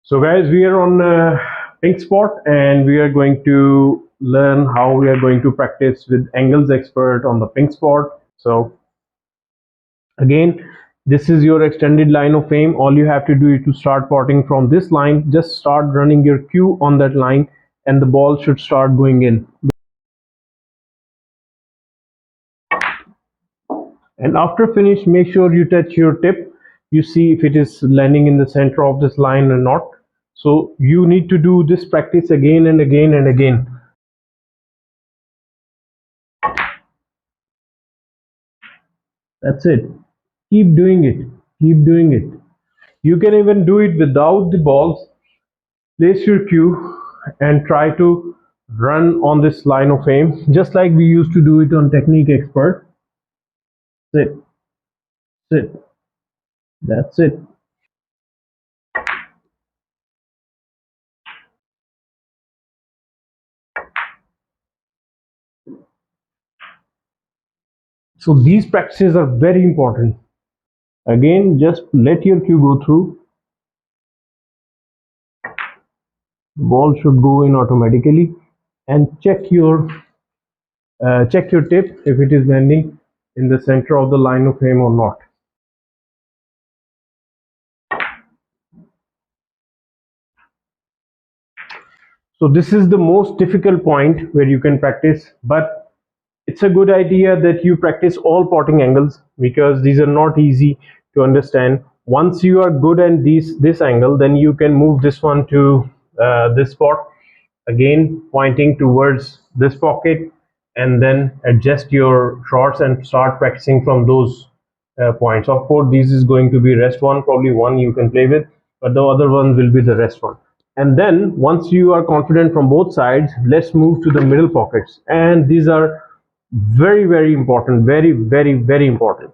So guys, we are on pink spot and we are going to learn how we are going to practice with angles expert on the pink spot. So again, this is your extended line of fame. All you have to do is to start potting from this line. Just start running your cue on that line and the ball should start going in. And after finish, make sure you touch your tip. You see if it is landing in the center of this line or not. So you need to do this practice again and again and again. That's it. Keep doing it. Keep doing it. You can even do it without the balls. Place your cue and try to run on this line of fame, just like we used to do it on Technique Expert. Sit, sit. That's it. So these practices are very important. Again, just let your cue go through. The ball should go in automatically, and check your tip if it is landing in the center of the line of fame or not. So this is the most difficult point where you can practice, but it's a good idea that you practice all potting angles because these are not easy to understand. Once you are good at this angle, then you can move this one to this spot, again pointing towards this pocket, and then adjust your shots and start practicing from those points. Of course, this is going to be rest one, probably one you can play with, but the other one will be the rest one. And then once you are confident from both sides, let's move to the middle pockets, and these are very important, very important.